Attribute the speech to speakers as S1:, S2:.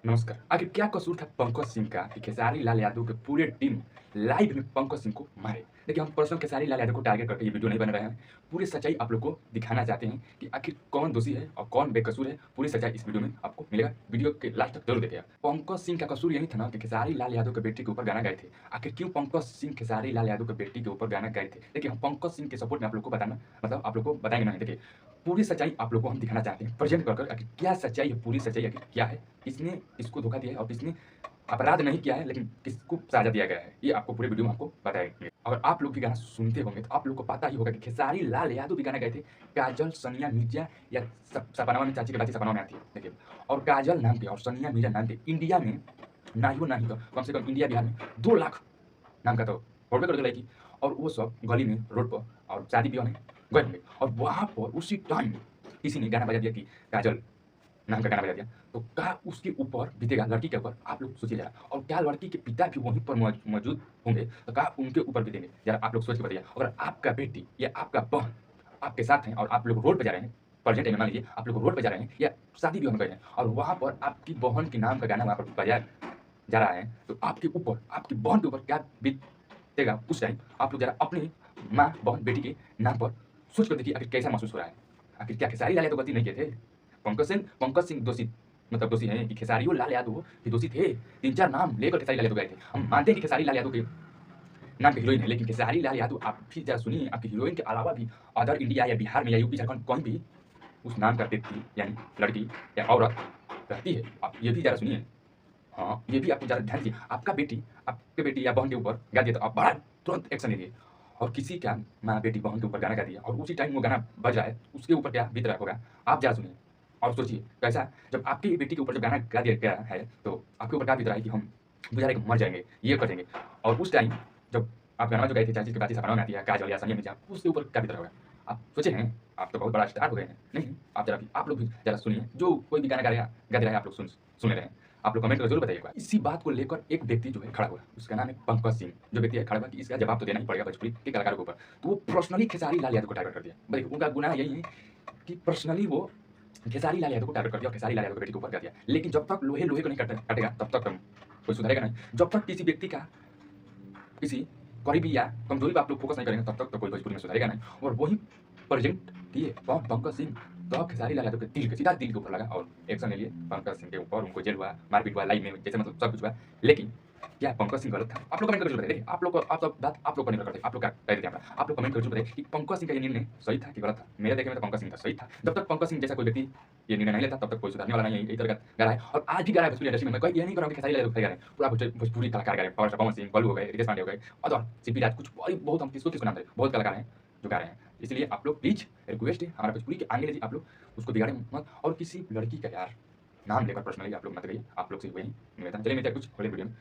S1: नमस्कार। आखिर क्या कसूर था पंकज सिंह का कि खेसारी लाल यादव की पूरी टीम लाइव में पंकज सिंह को मारे? देखिए, हम पर्सनल खेसारी लाल यादव को टारगेट करके ये वीडियो नहीं बना रहे हैं। पूरी सच्चाई आप लोग को दिखाना चाहते हैं कि आखिर कौन दोषी है और कौन बेकसूर है। पूरी सच्चाई इस वीडियो में आपको मिलेगा। वीडियो के लास्ट तक जरूर देखिएगा। पंकज सिंह का कसूर यही था ना कि खेसारी लाल यादव के बेटे के ऊपर गाना गाए थे। आखिर क्यों पंकज सिंह खेसारी लाल यादव के बेटे के ऊपर गाना गाए थे? देखिए, हम पंकज सिंह के सपोर्ट में आप लोग को बताना मतलब आप लोग को बताएंगे नहीं। देखिए, पूरी सच्चाई आप लोग को हम दिखाना चाहते हैं प्रेजेंट कर आखिर क्या सच्चाई है, पूरी सच्चाई आखिर क्या है, किसने इसको धोखा दिया है और किसने अपराध नहीं किया है लेकिन किसको सजा दिया गया है, ये आपको पूरे वीडियो में आपको बताएंगे। अगर आप लोग भी गाना सुनते होंगे तो आप लोग को पता ही होगा कि खेसारी लाल यादव भी गाना गाए थे काजल, सनिया मिर्जा या सपनावा में चाची की बाती सपनावा में आती है। देखिए, और काजल नाम पे और सनिया मिर्जा नाम पे इंडिया में ना ही हो ना ही तो कम से कम इंडिया बिहार में 2 लाख नाम का तो होड़बे कर लड़की। और वो सब गली में रोड पर और शादी ब्याह में गए होंगे और वहाँ पर उसी टाइम किसी ने गाना बजा दिया कि काजल नाम का गाना बजा दिया। तो क्या उसके ऊपर बीतेगा, लड़की के ऊपर? आप लोग सोचिए ज़रा। और क्या लड़की के पिता भी वहीं पर मौजूद होंगे तो क्या उनके ऊपर बीतेंगे? ज़रा आप लोग सोच के बताइए। अगर आपका बेटी या आपका बहन आपके साथ हैं और आप लोग रोड पे जा रहे हैं, प्रेजेंट टाइम में मान लीजिए आप लोग रोड पे जा रहे हैं या शादी ब्याह में गए हैं और वहाँ पर आपकी बहन के नाम का गाना वहाँ पर बजाया जा रहा है, तो आपके ऊपर, आपकी बहन के ऊपर क्या बीतेगा उस टाइम? आप लोग ज़रा अपनी माँ, बहन, बेटी के नाम पर सोच कर देखिए आखिर कैसा महसूस हो रहा है। आखिर क्या खेसारी लाल यादव गलती नहीं किए थे? पंकज सिंह दोषी मतलब दोषी हैं कि खेसारियो लाल यादव भी दोषी थे। 3-4 नाम लेकर खेसारी लाल यादव गए थे। हम मानते हैं कि खेसारी लाल यादव के नाम पे हीरोइन है, लेकिन खेसारी लाल यादव आप भी ज़रा सुनिए, आपकी हीरोइन के अलावा भी अदर इंडिया या बिहार में या यूपी, झारखंड कहीं भी उस नाम का व्यक्ति यानी लड़की या औरत रहती है। आप ये भी ज़रा सुनिए। हाँ, ये भी आपको ज़रा ध्यान दीजिए। आपके बेटी या बहन के ऊपर गा दिया तो आप बड़ा तुरंत एक्शन लीजिए। और किसी का माँ, बेटी, बहन के ऊपर गाना गा दिया और उसी टाइम वो गाना बज रहा है, उसके ऊपर क्या बीत रहा होगा, आप ज़रा सुनिए और सोचिए कैसा। जब आपकी बेटी के ऊपर जब गाना गा दिया गया है, तो आपके ऊपर क्या बीत रहा है कि हम बेचारे मर जाएँगे, ये कर देंगे। और उस टाइम जब आप गाना जो गाए थे, चाची की बातें सपना में आती है, काजल या सानिया मिर्ज़ा, उसके ऊपर क्या बीत रहा होगा? आप सोचे हैं? आप तो बहुत बड़ा स्टार हो गए हैं। नहीं, आप लोग भी ज़रा सुनिए। जो कोई भी गाना गा दे रहा है, आप लोग सुन रहे हैं। आप लोग कमेंट करके ज़रूर बताइएगा। इसी बात को लेकर एक व्यक्ति जो है खड़ा हुआ, उसका नाम है पंकज सिंह। जो व्यक्ति है खड़ा हुआ कि इसका जवाब तो देना ही पड़ेगा भोजपुरी के कलाकारों के ऊपर। तो वो पर्सनली खेसारी लाल यादव को टारगेट कर दिया। देखिए, उनका गुनाह यही है कि पर्सनली वो खेसारी लाल यादव को टारगेट कर दिया और खेसारी लाल यादव की बेटी के ऊपर कर दिया। लेकिन जब तक लोहे लोहे को नहीं काटेगा तब तक कोई सुधरेगा नहीं। जब तक किसी व्यक्ति का किसी करीबी या कमजोरी पे आप लोग फोकस नहीं करेंगे तब तक तो कोई भोजपुरी में सुधरेगा नहीं। और वही प्रेजेंट किए कौन? पंकज सिंह। तो अब खेसारी लाल यादव के दिल के सीधा दिल के ऊपर लगा और एक्शन ले लिए पंकज सिंह के ऊपर। उनको जेल हुआ, मारपीट हुआ लाइव में, जैसे मतलब सब कुछ हुआ। लेकिन क्या पंकज सिंह गलत था? आप लोग कमेंट करके जरूर बताइए। देखिए, आप लोग को आप सब बात आप लोग पर निर्भर करते हैं। आप लोग क्या कह देते हैं? आप लोग कमेंट करके जरूर बताइए कि पंकज सिंह का ये निर्णय सही था कि गलत था? मेरे देखे में तो पंकज सिंह का सही था। जब तक पंकज सिंह जैसा कोई व्यक्ति ये निर्णय नहीं लेता तब तक कोई सुधरने वाला नहीं है। यही तरह का गा रहा है और आज भी गा रहा है भोजपुरी इंडस्ट्री में। मैं ये नहीं कर रहा हूँ कि खेसारी लाल यादव गा रहे हैं, पूरा भोजपुरी कलाकार गा रहे हैं। पवन सिंह, कल्लू हो गए, रितेश पांडे हो गए, अदर सीपी राज, कुछ बड़ी बहुत हम किसको किसको नाम दें, बहुत कलाकार हैं जो गा रहे हैं। इसलिए आप लोग प्लीज़ रिक्वेस्ट है हमारा भोजपुरी के आगे लीजिए। आप लोग उसको बिगाड़ें मत और किसी लड़की का यार नाम लेकर पर्सनली आप लोग मत गइए। आप लोग से वही निवेदन। चलिए मिलते हैं कुछ अगले वीडियो में।